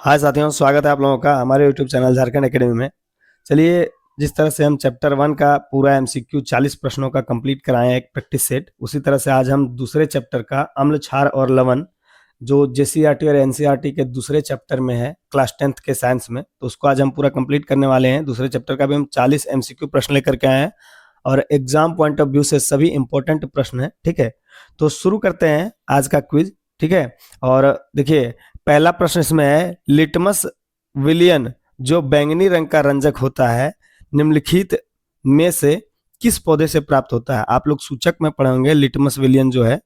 हाय साथियों, स्वागत है आप लोगों का हमारे यूट्यूब चैनल झारखंड एकेडमी में। चलिए, जिस तरह से हम चैप्टर 1 का पूरा एमसीक्यू 40 प्रश्नों का कंप्लीट कराए हैं एक प्रैक्टिस सेट, उसी तरह से आज हम दूसरे चैप्टर का अम्ल, क्षार और लवण, जो जेसीईआरटी और एनसीईआरटी के दूसरे चैप्टर में है क्लास 10th के साइंस में, तो उसको आज हम पूरा कंप्लीट करने वाले हैं। दूसरे चैप्टर का भी हम 40 एमसीक्यू प्रश्न लेकर के आए हैं और एग्जाम पॉइंट ऑफ व्यू से सभी इंपॉर्टेंट प्रश्न है। ठीक है, तो शुरू करते हैं आज का क्विज। ठीक है, और देखिए पहला प्रश्न इसमें है, लिटमस विलियन जो बैंगनी रंग का रंजक होता है निम्नलिखित में से किस पौधे से प्राप्त होता है। आप लोग सूचक में पढ़े होंगे लिटमस विलियन जो है,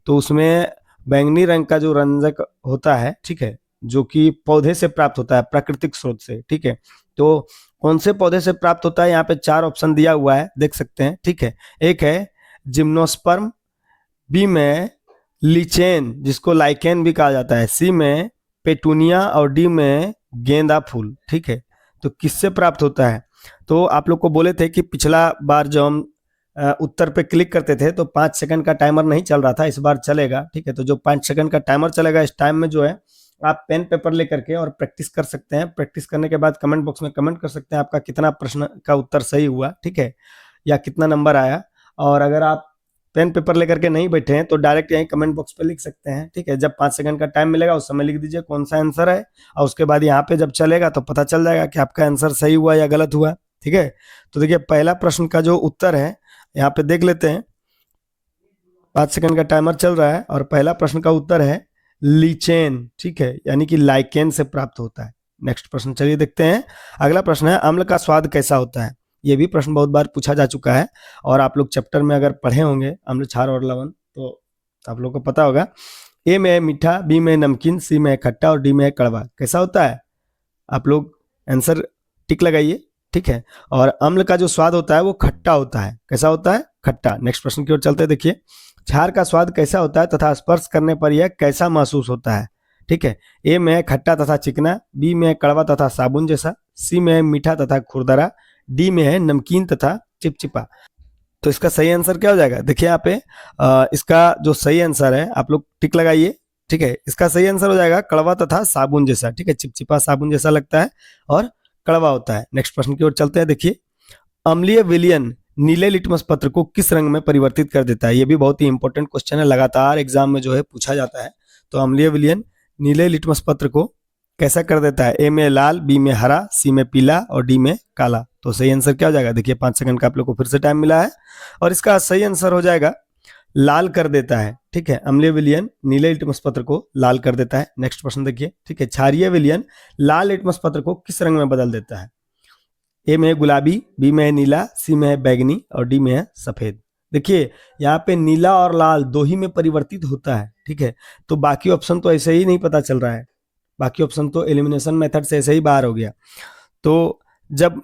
तो उसमें बैंगनी रंग का जो रंजक होता है, ठीक है, जो कि पौधे से प्राप्त होता है, प्राकृतिक स्रोत से। ठीक है, तो कौन से पौधे से प्राप्त होता है, यहाँ पे 4 ऑप्शन दिया हुआ है, देख सकते हैं। ठीक है, एक है जिम्नोस्पर्म, बी में लीचेन जिसको लाइकेन भी कहा जाता है, सी में पेटूनिया और डी में गेंदा फूल। ठीक है, तो किससे प्राप्त होता है। तो आप लोग को बोले थे कि पिछला बार जो हम उत्तर पे क्लिक करते थे तो 5 सेकंड का टाइमर नहीं चल रहा था, इस बार चलेगा। ठीक है, तो जो 5 सेकंड का टाइमर चलेगा, इस टाइम में जो है आप पेन पेपर लेकर के और प्रैक्टिस कर सकते हैं। प्रैक्टिस करने के बाद कमेंट बॉक्स में कमेंट कर सकते हैं आपका कितना प्रश्न का उत्तर सही हुआ, ठीक है, या कितना नंबर आया। और अगर आप पेन पेपर लेकर के नहीं बैठे हैं तो डायरेक्ट यहीं कमेंट बॉक्स पे लिख सकते हैं। ठीक है, जब 5 सेकंड का टाइम मिलेगा उस समय लिख दीजिए कौन सा आंसर है, और उसके बाद यहाँ पे जब चलेगा तो पता चल जाएगा कि आपका आंसर सही हुआ या गलत हुआ। ठीक है, तो देखिए पहला प्रश्न का जो उत्तर है यहाँ पे देख लेते हैं। 5 सेकंड का टाइमर चल रहा है और पहला प्रश्न का उत्तर है लीचेन। ठीक है, यानी कि लाइकेन से प्राप्त होता है। नेक्स्ट प्रश्न चलिए देखते हैं। अगला प्रश्न है, अम्ल का स्वाद कैसा होता है। ये भी प्रश्न बहुत बार पूछा जा चुका है और आप लोग चैप्टर में अगर पढ़े होंगे अम्ल, क्षार और लवण, तो आप लोग को पता होगा। ए में मीठा, बी में नमकीन, सी में खट्टा और डी में कड़वा। कैसा होता है, आप लोग आंसर टिक लगाइए। ठीक है, और अम्ल का जो स्वाद होता है वो खट्टा होता है। कैसा होता है, खट्टा। नेक्स्ट प्रश्न की ओर चलते हैं। देखिए, क्षार का स्वाद कैसा होता है तथा स्पर्श करने पर यह कैसा महसूस होता है। ठीक है, ए में खट्टा तथा चिकना, बी में कड़वा तथा साबुन जैसा, सी में मीठा तथा खुरदरा, डी में है नमकीन तथा चिपचिपा। तो इसका सही आंसर क्या हो जाएगा, देखिए यहाँ पे इसका जो सही आंसर है आप लोग टिक लगाइए। ठीक है, इसका सही आंसर हो जाएगा कड़वा तथा साबुन जैसा। ठीक है, चिपचिपा साबुन जैसा लगता है और कड़वा होता है। नेक्स्ट प्रश्न की ओर चलते हैं। देखिए, अम्लीय विलयन नीले लिटमस पत्र को किस रंग में परिवर्तित कर देता है। ये भी बहुत ही इंपॉर्टेंट क्वेश्चन है, लगातार एग्जाम में जो है पूछा जाता है। तो अम्लीय विलयन नीले लिटमस पत्र को कैसा कर देता है। ए में लाल, बी में हरा, सी में पीला और डी में काला। तो सही आंसर क्या हो जाएगा, देखिए 5 सेकंड का आप लोग को फिर से टाइम मिला है और इसका सही आंसर हो जाएगा लाल कर देता है। ठीक है, अम्लीय विलयन नीले लिटमस पत्र को लाल कर देता है। नेक्स्ट प्रश्न देखिए। ठीक है, क्षारीय विलयन लाल लिटमस पत्र को किस रंग में बदल देता है। ए में गुलाबी, बी में नीला, सी में बैगनी और डी में है सफेद। देखिए यहाँ पे नीला और लाल दो ही में परिवर्तित होता है। ठीक है, तो बाकी ऑप्शन तो ऐसे ही नहीं पता चल रहा है, बाकी ऑप्शन तो एलिमिनेशन मेथड से ऐसे ही बाहर हो गया। तो जब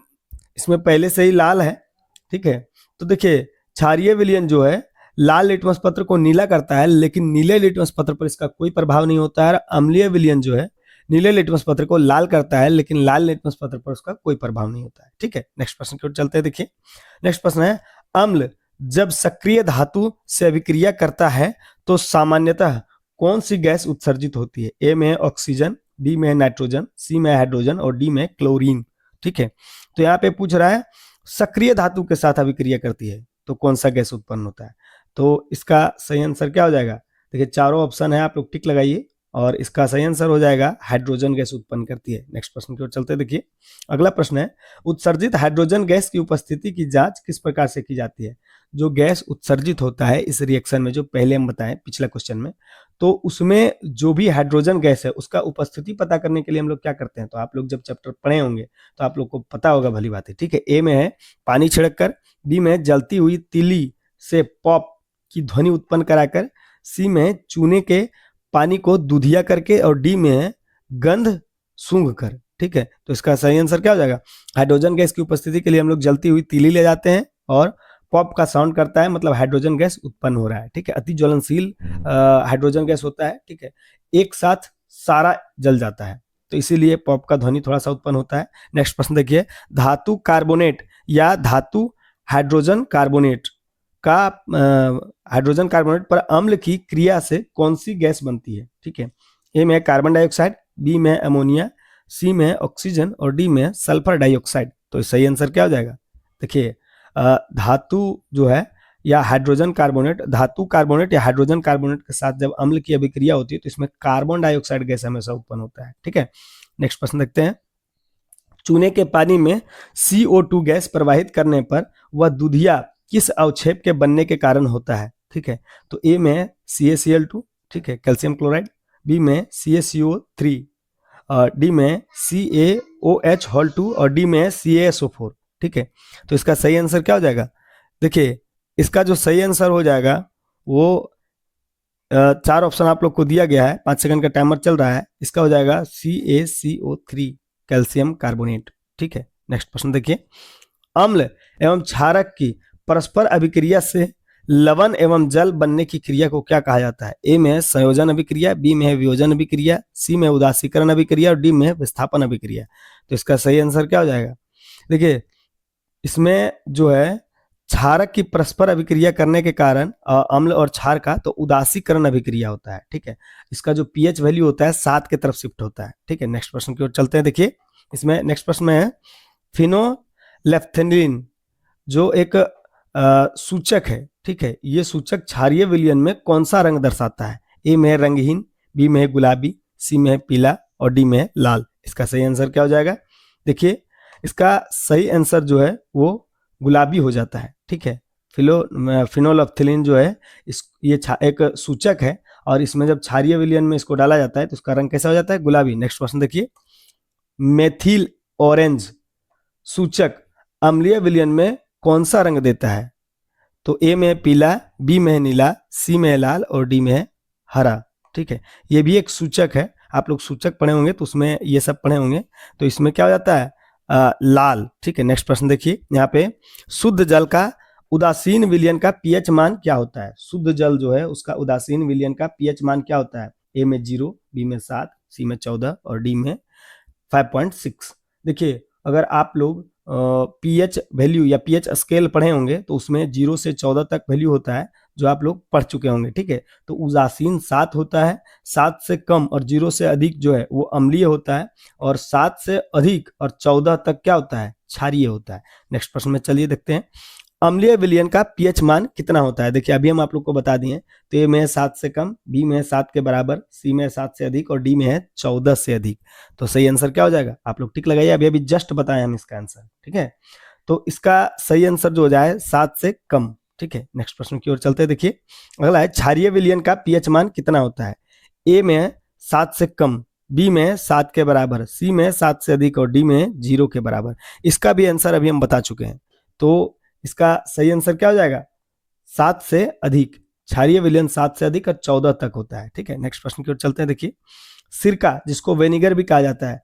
इसमें पहले से ही लाल है, ठीक है, तो देखिए क्षारीय विलयन जो है लाल लिटमस पत्र को नीला करता है, लेकिन नीले लिटमस पत्र पर इसका कोई प्रभाव नहीं होता है। अम्लीय विलयन जो है नीले लिटमस पत्र को लाल करता है, लेकिन लाल लिटमस पत्र पर उसका कोई प्रभाव नहीं होता है। ठीक है, नेक्स्ट प्रश्न की ओर चलते हैं। देखिए, नेक्स्ट प्रश्न है, अम्ल जब सक्रिय धातु से अभिक्रिया करता है तो सामान्यतः कौन सी गैस उत्सर्जित होती है। ए में ऑक्सीजन, बी में नाइट्रोजन, सी में हाइड्रोजन और डी में क्लोरीन। ठीक है, तो यहाँ पे पूछ रहा है सक्रिय धातु के साथ अभिक्रिया करती है तो कौन सा गैस उत्पन्न होता है। तो इसका सही आंसर क्या हो जाएगा, देखिए चारों ऑप्शन है, आप लोग टिक लगाइए और इसका सही आंसर हो जाएगा हाइड्रोजन गैस उत्पन्न करती है। नेक्स्ट प्रश्न की ओर चलते हैं। देखिए, अगला प्रश्न है, उत्सर्जित हाइड्रोजन गैस की उपस्थिति की जांच किस प्रकार से की जाती है। जो गैस उत्सर्जित होता है इस रिएक्शन में, जो पहले हम बताएं पिछला क्वेश्चन में, तो उसमें जो भी हाइड्रोजन गैस है उसका उपस्थिति पता करने के लिए हम लोग क्या करते हैं। तो आप लोग जब चैप्टर पढ़े होंगे तो आप लोग को पता होगा भली बात है। ठीक है, ए में है पानी छिड़क कर, बी में जलती हुई तीली से पॉप की ध्वनि उत्पन्न कराकर, सी में चूने के पानी को दूधिया करके और डी में गंध सूंघ कर। ठीक है, तो इसका सही आंसर क्या हो जाएगा, हाइड्रोजन गैस की उपस्थिति के लिए हम लोग जलती हुई तीली ले जाते हैं और पॉप का साउंड करता है, मतलब हाइड्रोजन गैस उत्पन्न हो रहा है। ठीक है, अति ज्वलनशील हाइड्रोजन गैस होता है। ठीक है, एक साथ सारा जल जाता है तो इसीलिए पॉप का ध्वनि थोड़ा सा उत्पन्न होता है। नेक्स्ट प्रश्न देखिए, धातु कार्बोनेट या धातु हाइड्रोजन कार्बोनेट का हाइड्रोजन कार्बोनेट पर अम्ल की क्रिया से कौन सी गैस बनती है। ठीक है, ए में कार्बन डाइऑक्साइड, बी में अमोनिया, सी में ऑक्सीजन और डी में सल्फर डाइऑक्साइड। तो सही आंसर क्या हो जाएगा? देखिए धातु जो है या हाइड्रोजन कार्बोनेट, धातु कार्बोनेट या हाइड्रोजन कार्बोनेट के साथ जब अम्ल की अभिक्रिया होती है तो इसमें कार्बन डाइऑक्साइड गैस हमेशा उत्पन्न होता है। ठीक है, नेक्स्ट प्रश्न देखते हैं। चूने के पानी में CO2 गैस प्रवाहित करने पर वह दूधिया किस अवक्षेप के बनने के कारण होता है? ठीक है, तो ए में CaCl2, ठीक है, कैल्शियम क्लोराइड, बी में CaCO3, डी में CaOH2 और डी में CaSO4। ठीक है, तो इसका सही आंसर क्या हो जाएगा? देखिए इसका जो सही आंसर हो जाएगा वो 4 ऑप्शन आप लोग को दिया गया है, 5 सेकंड का टाइमर चल रहा है। इसका हो जाएगा CaCO3 कैल्शियम कार्बोनेट। ठीक है, नेक्स्ट प्रश्न देखिए। अम्ल एवं क्षारक की परस्पर अभिक्रिया से लवण एवं जल बनने की क्रिया को क्या कहा जाता है? ए में संयोजन अभिक्रिया, बी में वियोजन अभिक्रिया, सी में उदासीकरण अभिक्रिया और डी में विस्थापन अभिक्रिया। तो इसका सही आंसर क्या हो जाएगा? देखिए इसमें जो है क्षारक की परस्पर अभिक्रिया करने के कारण अम्ल और क्षार का तो उदासीकरण अभिक्रिया होता है। ठीक है, इसका जो पीएच वैल्यू होता है 7 की तरफ शिफ्ट होता है। ठीक है, नेक्स्ट प्रश्न की ओर चलते हैं। देखिए इसमें नेक्स्ट प्रश्न में है फिनोलेफ्थेनिन जो एक सूचक है। ठीक है, ये सूचक क्षारीय विलयन में कौन सा रंग दर्शाता है? ए में रंगहीन, बी में गुलाबी, सी में पीला और डी में लाल। इसका सही आंसर क्या हो जाएगा? देखिए इसका सही आंसर जो है वो गुलाबी हो जाता है। ठीक है, फिनोलेफ्थेलिन जो है ये एक सूचक है और इसमें जब क्षारीय विलयन में इसको डाला जाता है तो इसका रंग कैसा हो जाता है? गुलाबी। नेक्स्ट प्रश्न देखिए। मेथिल ऑरेंज सूचक अम्लीय विलयन में कौन सा रंग देता है? तो ए में पीला, बी में नीला, सी में लाल और डी में हरा। ठीक है, ये भी एक सूचक है, आप लोग सूचक पढ़े होंगे तो उसमें ये सब पढ़े होंगे। तो इसमें क्या हो जाता है? लाल। ठीक है, नेक्स्ट प्रश्न देखिए। यहाँ पे शुद्ध जल का उदासीन विलयन का पीएच मान क्या होता है? शुद्ध जल जो है उसका उदासीन विलयन का पीएच मान क्या होता है? ए में 0, बी में 7, सी में 14 और डी में 5.6। देखिए अगर आप लोग पीएच वैल्यू या पीएच स्केल पढ़े होंगे तो उसमें 0 से 14 तक वैल्यू होता है जो आप लोग पढ़ चुके होंगे। ठीक है, तो उदासीन 7 होता है, 7 से कम और 0 से अधिक जो है वो अम्लीय होता है और 7 से अधिक और 14 तक क्या होता है? क्षारीय होता है। नेक्स्ट प्रश्न में चलिए देखते हैं। अम्लीय विलयन का पीएच मान कितना होता है? देखिए अभी हम आप लोग को बता दिए, तो ए में 7 से कम, बी में 7 के बराबर, सी में 7 से अधिक और डी में है 14 से अधिक। तो सही आंसर क्या हो जाएगा? आप लोग टिक लगाइए, अभी अभी जस्ट बताएं हम इसका आंसर। ठीक है, तो इसका सही आंसर जो हो जाए 7 से कम। ठीक है, नेक्स्ट प्रश्न की ओर चलते हैं। देखिए अगला है क्षारीय विलयन का पीएच मान कितना होता है? ए में 7 से कम, बी में 7 के बराबर, सी में 7 से अधिक और डी में 0 के बराबर। इसका भी आंसर अभी हम बता चुके हैं। तो इसका सही आंसर क्या हो जाएगा? 7 से अधिक। क्षारीय विलयन 7 से अधिक और 14 तक होता है। ठीक है, नेक्स्ट प्रश्न की ओर चलते हैं। देखिए सिरका जिसको विनेगर भी कहा जाता है,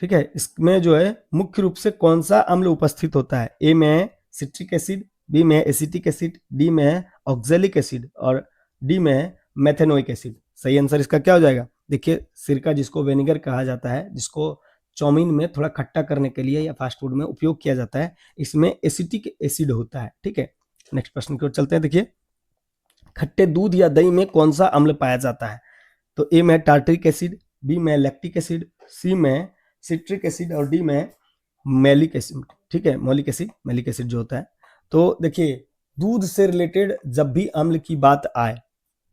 ठीक है, इसमें जो है मुख्य रूप से कौन सा अम्ल उपस्थित होता है? ए में सिट्रिक एसिड, बी में एसिटिक एसिड, डी में ऑक्जेलिक एसिड और डी में मेथेनोइक एसिड। सही आंसर इसका क्या हो जाएगा? देखिए सिरका जिसको विनेगर कहा जाता है, जिसको चाउमीन में थोड़ा खट्टा करने के लिए या फास्ट फूड में उपयोग किया जाता है, इसमें एसिटिक एसिड होता है। ठीक है, नेक्स्ट प्रश्न की ओर चलते हैं। देखिए खट्टे दूध या दही में कौन सा अम्ल पाया जाता है? तो ए में टार्टरिक एसिड, बी में लैक्टिक एसिड, सी में सिट्रिक एसिड और डी में मैलिक एसिड। ठीक है, मौलिक एसिड, मैलिक एसिड जो होता है। तो देखिए दूध से रिलेटेड जब भी अम्ल की बात आए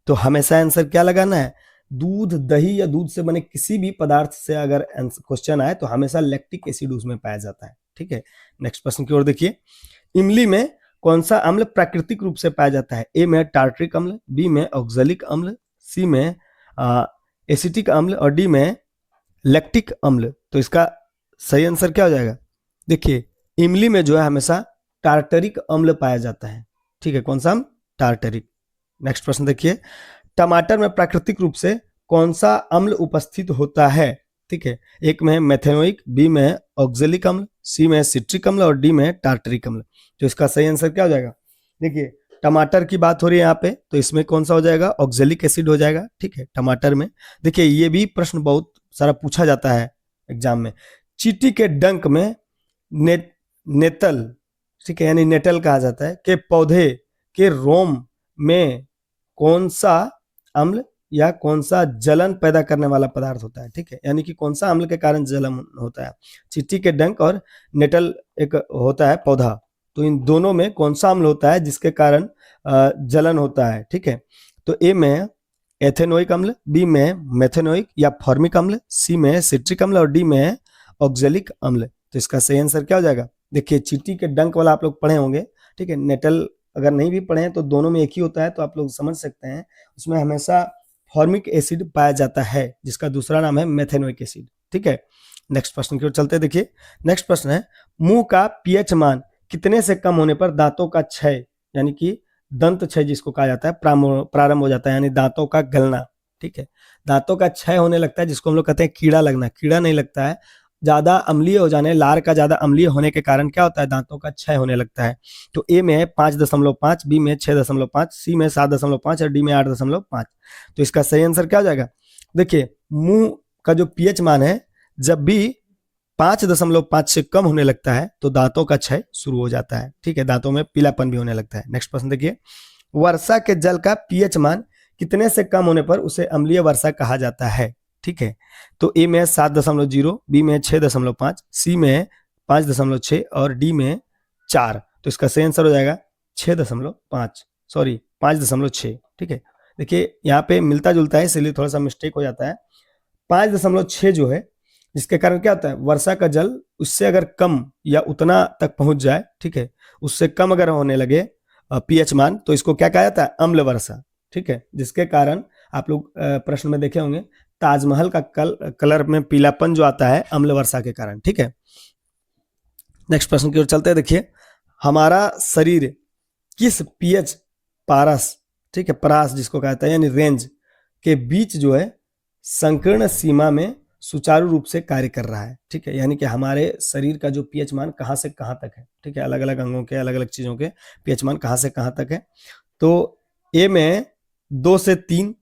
तो हमेशा आंसर क्या लगाना है? दूध, दही या दूध से बने किसी भी पदार्थ से अगर क्वेश्चन आए तो हमेशा लैक्टिक एसिड उसमें पाया जाता है। ठीक है, नेक्स्ट प्रश्न की ओर देखिए। इमली में कौन सा अम्ल प्राकृतिक रूप से पाया जाता है? ए में टार्टरिक अम्ल, बी में ऑक्जेलिक अम्ल, सी में एसिटिक अम्ल और डी में लैक्टिक अम्ल। तो इसका सही आंसर क्या हो जाएगा? देखिए इमली में जो है हमेशा टार्टरिक अम्ल पाया जाता है। ठीक है, कौन सा अम्ल? टार्टरिक। नेक्स्ट प्रश्न देखिए। टमाटर में प्राकृतिक रूप से कौन सा अम्ल उपस्थित होता है? ठीक है, एक में मेथेनोइक, बी में ऑक्जेलिक अम्ल, सी में सिट्रिक अम्ल और डी में टार्टरिक अम्ल। तो इसका सही आंसर क्या हो जाएगा? देखिए टमाटर की बात हो रही है यहाँ पे, तो इसमें कौन सा हो जाएगा? ऑक्जेलिक एसिड हो जाएगा। ठीक है, टमाटर में। देखिए ये भी प्रश्न बहुत सारा पूछा जाता है एग्जाम में। चींटी के डंक में नेतल, ठीक है, यानी नेटल कहा जाता है, के पौधे के रोम में कौन सा अम्ल या कौन सा जलन पैदा करने वाला पदार्थ होता है, ठीक है, यानी कि कौन सा अम्ल के कारण जलन होता है। चींटी के डंक और नेटल एक होता है पौधा, तो इन दोनों में कौन सा अम्ल होता है जिसके कारण जलन होता है, ठीक है। तो ए में एथेनोइक अम्ल, बी में मेथेनोइक या फॉर्मिक अम्ल, सी में सिट्रिक अम्ल और डी में ऑक्जेलिक अम्ल। तो इसका सही आंसर क्या हो जाएगा? देखिए चींटी के डंक वाला आप लोग पढ़े होंगे, ठीक है। नेटल अगर नहीं भी पढ़े हैं तो दोनों में एक ही होता है, तो आप लोग समझ सकते हैं। उसमें हमेशा फॉर्मिक एसिड पाया जाता है जिसका दूसरा नाम है मेथेनोइक एसिड, ठीक है। नेक्स्ट प्रश्न की ओर चलते हैं। देखिए नेक्स्ट प्रश्न है, मुंह का पीएच मान कितने से कम होने पर दांतों का क्षय यानी कि दंत क्षय जिसको कहा जाता है प्रारंभ हो जाता है, यानी दांतों का गलना, ठीक है। दांतों का क्षय होने लगता है जिसको हम लोग कहते हैं कीड़ा लगना। कीड़ा नहीं लगता है, ज्यादा अम्लीय हो जाने, लार का ज्यादा अम्लीय होने के कारण क्या होता है, दांतों का क्षय होने लगता है। तो ए में 5.5, बी में 6.5, सी में 7.5 और डी में 8.5। तो इसका सही आंसर क्या हो जाएगा? देखिए मुंह का जो पीएच मान है, जब भी 5.5 से कम होने लगता है तो दांतों का क्षय शुरू हो जाता है, ठीक है। दांतों में पीलापन भी होने लगता है। नेक्स्ट प्रश्न देखिए, वर्षा के जल का पीएच मान कितने से कम होने पर उसे अम्लीय वर्षा कहा जाता है, ठीक है। तो ए में 7.0, बी में 6.5, सी में 5.6 और डी में 4। तो इसका सही आंसर हो जाएगा 6.5, सॉरी 5.6, ठीक है। देखिए यहाँ पे मिलता जुलता है इसलिए थोड़ा सा मिस्टेक हो जाता है। 5.6 जो है, जिसके कारण क्या होता है, वर्षा का जल उससे अगर कम या उतना तक पहुंच जाए, ठीक है, उससे कम अगर होने लगे पीएच मान, तो इसको क्या कहा जाता है, अम्ल वर्षा, ठीक है। जिसके कारण आप लोग प्रश्न में देखे होंगे ताजमहल का कलर में पीलापन जो आता है अम्ल वर्षा के कारण, ठीक है। नेक्स्ट प्रश्न की ओर चलते हैं। देखिए हमारा शरीर किस पीएच पारस, ठीक है, परास जिसको कहता है यानी रेंज के बीच जो है संकीर्ण सीमा में सुचारू रूप से कार्य कर रहा है, ठीक है। यानी कि हमारे शरीर का जो पीएच मान कहाँ से कहाँ तक है, ठीक है, अलग अलग अंगों के अलग अलग चीजों के पीएच मान कहाँ से कहाँ तक है। तो ए में 2 से 3,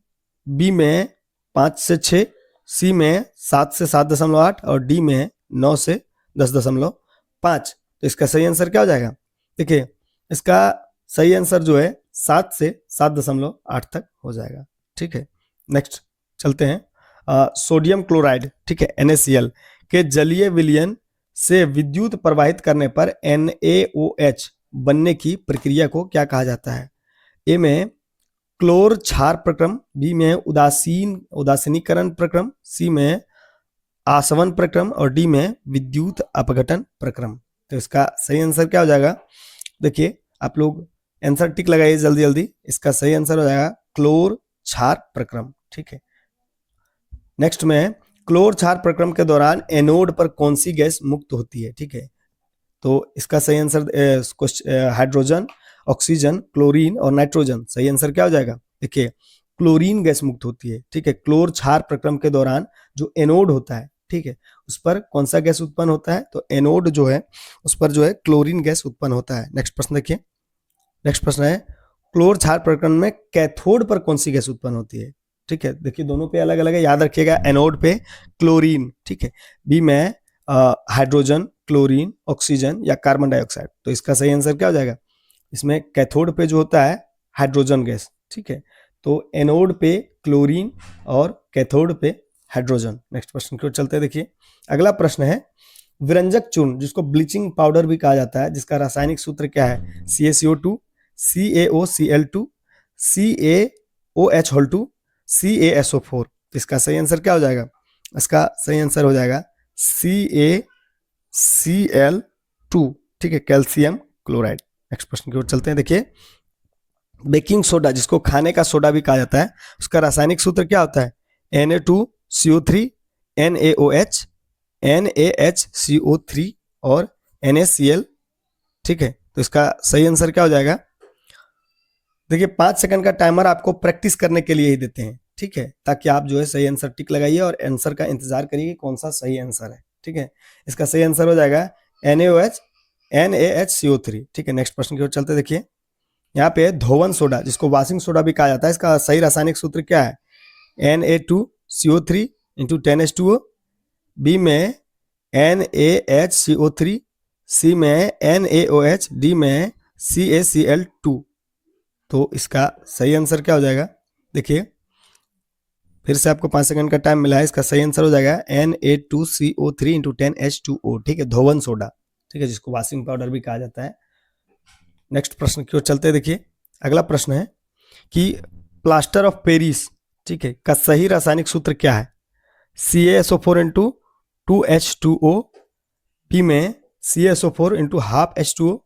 बी में 5 से 6, सी में 7 से 7.8 और डी में 9 से 10.5। तो इसका सही आंसर क्या हो जाएगा? देखिए इसका सही आंसर जो है 7 से 7.8 तक हो जाएगा, ठीक है। नेक्स्ट चलते हैं, सोडियम क्लोराइड, ठीक है, NaCl के जलीय विलयन से विद्युत प्रवाहित करने पर NaOH बनने की प्रक्रिया को क्या कहा जाता है? ए में क्लोर क्षार प्रक्रम, बी में उदासीनीकरण प्रक्रम, सी में आसवन प्रक्रम और डी में विद्युत अपघटन प्रक्रम। तो इसका सही आंसर क्या हो जाएगा? देखिए आप लोग आंसर टिक लगाइए जल्दी जल्दी। इसका सही आंसर हो जाएगा क्लोर क्षार प्रक्रम, ठीक है। नेक्स्ट में क्लोर क्षार प्रक्रम के दौरान एनोड पर कौन सी गैस मुक्त होती है, ठीक है। तो इसका सही आंसर हाइड्रोजन, ऑक्सीजन, क्लोरीन और नाइट्रोजन। सही आंसर क्या हो जाएगा? देखिए क्लोरीन गैस मुक्त होती है, ठीक है। क्लोर क्षार प्रक्रम के दौरान जो एनोड होता है, ठीक है, उस पर कौन सा गैस उत्पन्न होता है? तो एनोड जो है उस पर जो है क्लोरीन गैस उत्पन्न होता है। नेक्स्ट प्रश्न देखिए, नेक्स्ट प्रश्न है, क्लोर क्षार प्रक्रम में कैथोड पर कौन सी गैस उत्पन्न होती है, ठीक है। देखिए दोनों पे अलग अलग है, याद रखिएगा। एनोड पे क्लोरीन, ठीक है, बी में हाइड्रोजन, क्लोरीन, ऑक्सीजन या कार्बन डाइऑक्साइड। तो इसका सही आंसर क्या हो जाएगा? इसमें कैथोड पे जो होता है हाइड्रोजन गैस, ठीक है। तो एनोड पे क्लोरीन और कैथोड पे हाइड्रोजन। नेक्स्ट प्रश्न की ओर चलते हैं। देखिए अगला प्रश्न है, विरंजक चूर्ण जिसको ब्लीचिंग पाउडर भी कहा जाता है, जिसका रासायनिक सूत्र क्या है? CaCO2, CaOCl2, CaOH2, CaSO4। इसका सही आंसर क्या हो जाएगा? इसका सही आंसर हो जाएगा CaCl2, ठीक है, कैल्शियम क्लोराइड। नेक्स्ट प्रश्न की ओर चलते हैं। देखिए बेकिंग सोडा जिसको खाने का सोडा भी कहा जाता है, उसका रासायनिक सूत्र क्या होता है? Na2CO3, NaOH, NaHCO3 और NaCl, ठीक है। तो इसका सही आंसर क्या हो जाएगा? देखिए 5 सेकंड का टाइमर आपको प्रैक्टिस करने के लिए ही देते हैं, ठीक है, ताकि आप जो है सही आंसर टिक लगाइए और आंसर का इंतजार करिए कौन सा सही आंसर है, ठीक है। इसका सही आंसर हो जाएगा NaOH, NaHCO3, ठीक है। नेक्स्ट प्रश्न की ओर चलते देखिए, यहाँ पे धोवन सोडा जिसको वॉशिंग सोडा भी कहा जाता है, इसका सही रासायनिक सूत्र क्या है? Na2CO3 इंटू 10H2O, बी में NaHCO3, सी में NaOH, डी में CaCl2। तो इसका सही आंसर क्या हो जाएगा? देखिए फिर से आपको 5 सेकंड का टाइम मिला है। इसका सही आंसर हो जाएगा Na2CO3 इंटू 10H2O, ठीक है, धोवन सोडा, ठीक है, जिसको वॉशिंग पाउडर भी कहा जाता है। नेक्स्ट प्रश्न की ओर चलते हैं। देखिए अगला प्रश्न है कि प्लास्टर ऑफ पेरिस, ठीक है, का सही रासायनिक सूत्र क्या है? CaSO4 इंटू 2H2O, बी में CaSO4 इंटू हाफ H2O,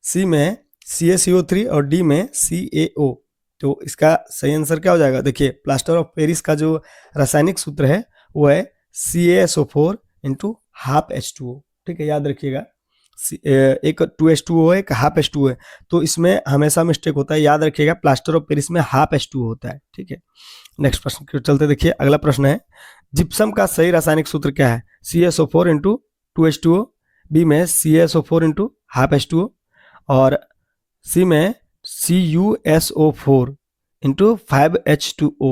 सी में CaCO3 और डी में CaO। तो इसका सही आंसर क्या हो जाएगा? देखिए प्लास्टर ऑफ पेरिस का जो रासायनिक सूत्र है वो है CaSO4 इंटू हाफ H2O, ठीक है, याद रखिएगा। एक 2H2O है, एक हाफ H2O है, तो इसमें हमेशा मिस्टेक होता है, याद रखिएगा प्लास्टर ऑफ पेरिस में हाफ H2O होता है, ठीक है। नेक्स्ट प्रश्न की ओर चलते। देखिए अगला प्रश्न है जिप्सम का सही रासायनिक सूत्र क्या है? CaSO4 इंटू 2H2O, बी में CaSO4 इंटू हाफ H2O और सी में CuSO4 इंटू 5H2O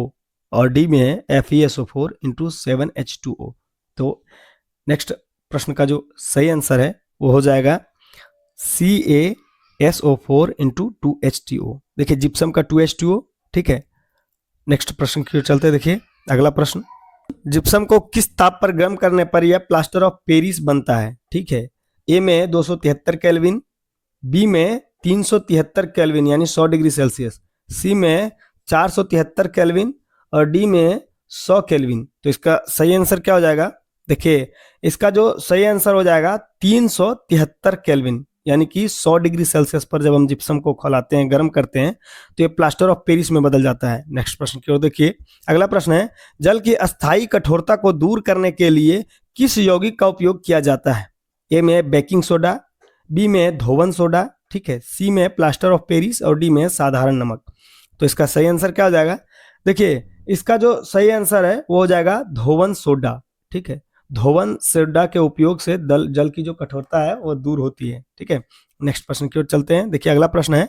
और डी में FeSO4 इंटू 7H2O। तो नेक्स्ट प्रश्न का जो सही आंसर है वो हो जाएगा CaSO4 इंटू 2H2O। देखिए जिप्सम का 2H2O, ठीक है। नेक्स्ट प्रश्न की ओर चलते। देखिए अगला प्रश्न, जिप्सम को किस ताप पर गर्म करने पर यह प्लास्टर ऑफ पेरिस बनता है? ठीक है, ए में 273 केल्विन, बी में 373 केल्विन यानी 100 डिग्री सेल्सियस, सी में 473 केल्विन और डी में 100 केल्विन। तो इसका सही आंसर क्या हो जाएगा? देखिए इसका जो सही आंसर हो जाएगा 373 केल्विन यानी कि 100 डिग्री सेल्सियस पर जब हम जिप्सम को खौलाते हैं, गर्म करते हैं, तो ये प्लास्टर ऑफ पेरिस में बदल जाता है। नेक्स्ट प्रश्न की ओर देखिए। अगला प्रश्न है जल की अस्थायी कठोरता को दूर करने के लिए किस यौगिक का उपयोग किया जाता है? ए में बेकिंग सोडा, बी में धोवन सोडा, ठीक है, सी में प्लास्टर ऑफ पेरिस और डी में साधारण नमक। तो इसका सही आंसर क्या हो जाएगा? देखिए इसका जो सही आंसर है वो हो जाएगा धोवन सोडा, ठीक है। धोवन सोडा के उपयोग से जल की जो कठोरता है वो दूर होती है, ठीक है। नेक्स्ट प्रश्न की ओर चलते हैं। देखिए अगला प्रश्न है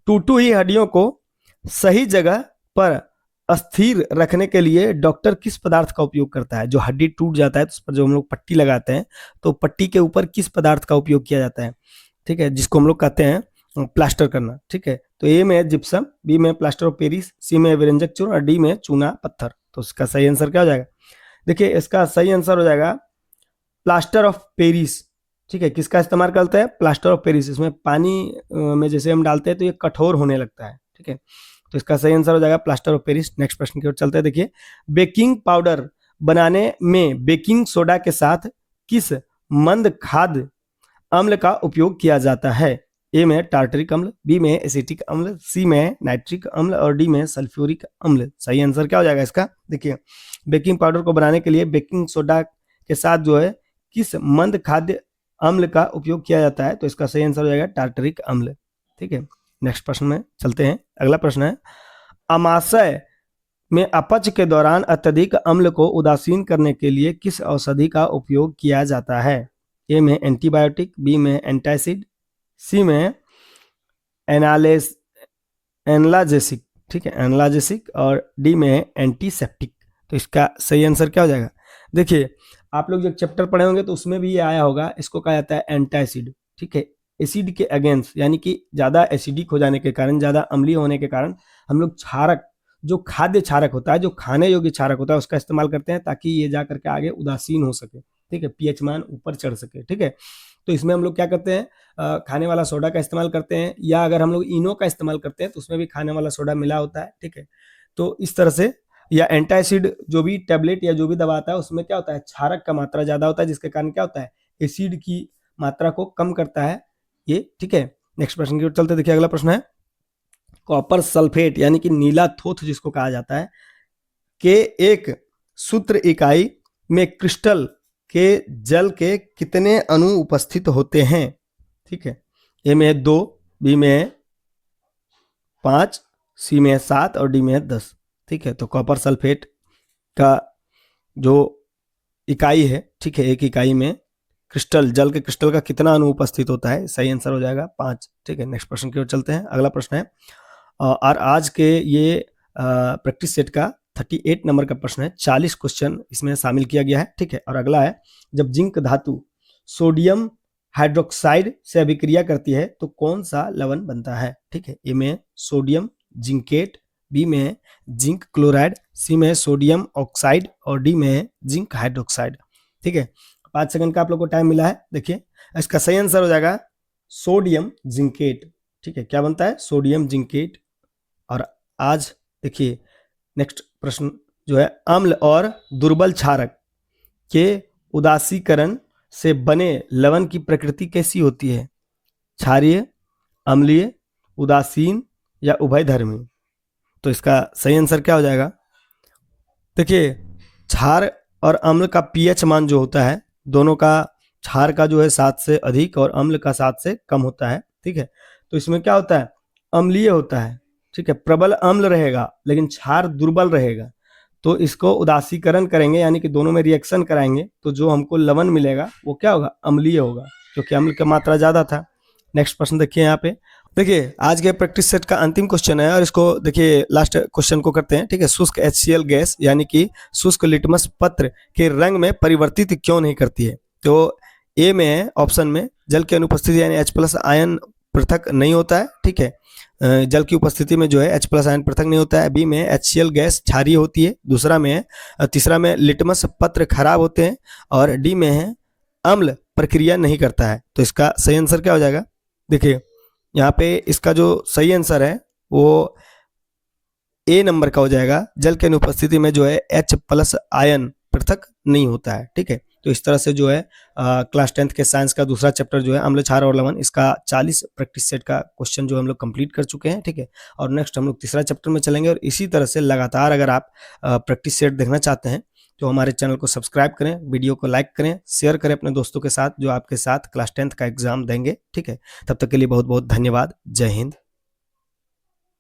टूटी हुई हड्डियों को सही जगह पर अस्थिर रखने के लिए डॉक्टर किस पदार्थ का उपयोग करता है? जो हड्डी टूट जाता है तो उस पर जो हम लोग पट्टी लगाते हैं, तो पट्टी के ऊपर किस पदार्थ का उपयोग किया जाता है? ठीक है, जिसको हम लोग कहते हैं प्लास्टर करना, ठीक है। तो ए में जिप्सम, बी में प्लास्टर ऑफ पेरिस, सी में विरंजक चूर्ण और डी में चूना पत्थर। तो इसका सही आंसर क्या हो जाएगा? देखिए इसका सही आंसर हो जाएगा प्लास्टर ऑफ पेरिस, ठीक है। किसका इस्तेमाल करते हैं? Plaster of Paris. इसमें पानी में जैसे हम डालते हैं तो ये कठोर होने लगता है, ठीक है। तो इसका सही आंसर हो जाएगा प्लास्टर ऑफ पेरिस। नेक्स्ट प्रश्न की ओर चलते हैं। देखिए बेकिंग पाउडर बनाने में बेकिंग सोडा के साथ किस मंद खाद्य अम्ल का उपयोग किया जाता है? ए में टार्टरिक अम्ल, बी में एसिटिक अम्ल, सी में नाइट्रिक अम्ल और डी में सल्फ्यूरिक अम्ल। सही आंसर क्या हो जाएगा इसका? देखिए बेकिंग पाउडर को बनाने के लिए बेकिंग सोडा के साथ जो है किस मंद खाद्य अम्ल का उपयोग किया जाता है? तो इसका सही आंसर हो जाएगा टार्टरिक अम्ल, ठीक है। नेक्स्ट प्रश्न में चलते हैं। अगला प्रश्न है अमाशय में अपच के दौरान अत्यधिक अम्ल को उदासीन करने के लिए किस औषधि का उपयोग किया जाता है? ए में एंटीबायोटिक, बी में एंटासिड, सी में एनाल्जेसिक, ठीक है, एनाल्जेसिक और डी में एंटीसेप्टिक। तो इसका सही आंसर क्या हो जाएगा? देखिए आप लोग जब चैप्टर पढ़े होंगे तो उसमें भी ये आया होगा, इसको कहा जाता है एंटासिड, ठीक है। एसिड के अगेंस्ट यानी कि ज़्यादा एसिडिक हो जाने के कारण, ज़्यादा अम्लीय होने के कारण हम लोग क्षारक, जो खाद्य क्षारक होता है, जो खाने योग्य क्षारक होता है, उसका इस्तेमाल करते हैं ताकि ये जा करके आगे उदासीन हो सके, ठीक है, पीएच मान ऊपर चढ़ सके, ठीक है। तो इसमें हम लोग क्या करते हैं? खाने वाला सोडा का इस्तेमाल करते हैं, या अगर हम लोग इनो का इस्तेमाल करते हैं तो उसमें भी खाने वाला सोडा मिला होता है, ठीक है। तो इस तरह से, या एंटासिड जो भी टैबलेट या जो भी दवा आता है उसमें क्या होता है? क्षारक का मात्रा ज़्यादा होता है, जिसके कारण क्या होता है? एसिड की मात्रा को कम करता है ये, ठीक है। नेक्स्ट प्रश्न की ओर चलते। देखिए अगला प्रश्न है कॉपर सल्फेट यानी कि नीला थोथ जिसको कहा जाता है के एक सूत्र इकाई में क्रिस्टल के जल के कितने अणु उपस्थित होते हैं? ठीक है, ए में 2, बी में 5, सी में 7 और डी में 10, ठीक है। तो कॉपर सल्फेट का जो इकाई है, ठीक है, एक इकाई में क्रिस्टल, जल के क्रिस्टल का कितना अणु उपस्थित होता है? सही आंसर हो जाएगा 5, ठीक है। नेक्स्ट प्रश्न की ओर चलते हैं। अगला प्रश्न है और आज के ये प्रैक्टिस सेट का 38 नंबर का प्रश्न है। 40 क्वेश्चन इसमें शामिल किया गया है, ठीक है। और अगला है जब जिंक धातु सोडियम हाइड्रोक्साइड से अभिक्रिया करती है तो कौन सा लवण बनता है? ठीक है, ए में सोडियम जिंकेट, बी में है जिंक क्लोराइड, सी में है सोडियम ऑक्साइड और डी में है जिंक हाइड्रोक्साइड। ठीक है, 5 सेकंड का आप लोग को टाइम मिला है। देखिए इसका सही आंसर हो जाएगा सोडियम जिंकेट। ठीक है, क्या बनता है? Sodium zincate. और आज देखिए नेक्स्ट प्रश्न जो है, अम्ल और दुर्बल क्षारक के उदासीकरण से बने लवण की प्रकृति कैसी होती है? क्षारीय, अम्लीय, उदासीन या उभयधर्मी? तो इसका सही आंसर क्या हो जाएगा? देखिए क्षार और अम्ल का पीएच मान जो होता है, दोनों का क्षार का जो है 7 से अधिक और अम्ल का 7 से कम होता है। ठीक है, तो इसमें क्या होता है? अम्लीय होता है। ठीक है, प्रबल अम्ल रहेगा लेकिन क्षार दुर्बल रहेगा। तो इसको उदासीकरण करेंगे यानी कि दोनों में रिएक्शन कराएंगे तो जो हमको लवण मिलेगा वो क्या होगा? अम्लीय होगा, क्योंकि अम्ल की मात्रा ज्यादा था। नेक्स्ट प्रश्न देखिए यहाँ पे। देखिए आज के प्रैक्टिस सेट का अंतिम क्वेश्चन है और इसको देखिए लास्ट क्वेश्चन को करते हैं। ठीक है, शुष्क HCl गैस यानी कि शुष्क लिटमस पत्र के रंग में परिवर्तित क्यों नहीं करती है? तो ए में है ऑप्शन में जल की अनुपस्थिति यानी H+ आयन पृथक नहीं होता है। ठीक है, जल की उपस्थिति में जो है H+ आयन पृथक नहीं होता है। बी में HCl गैस क्षारीय होती है। दूसरा में है तीसरा में लिटमस पत्र खराब होते हैं और डी में है अम्ल प्रक्रिया नहीं करता है। तो इसका सही आंसर क्या हो जाएगा? देखिए यहाँ पे इसका जो सही आंसर है वो ए नंबर का हो जाएगा, जल के अनुपस्थिति में जो है H+ आयन पृथक नहीं होता है। ठीक है, तो इस तरह से जो है क्लास 10th के साइंस का दूसरा चैप्टर जो है अम्ल क्षार और लवण, इसका 40 प्रैक्टिस सेट का क्वेश्चन जो हम लोग कंप्लीट कर चुके हैं। ठीक है, और नेक्स्ट हम लोग तीसरा चैप्टर में चलेंगे और इसी तरह से लगातार अगर आप प्रैक्टिस सेट देखना चाहते हैं तो हमारे चैनल को सब्सक्राइब करें, वीडियो को लाइक करें, शेयर करें अपने दोस्तों के साथ जो आपके साथ क्लास 10th का एग्जाम देंगे। ठीक है, तब तक के लिए बहुत बहुत धन्यवाद। जय हिंद।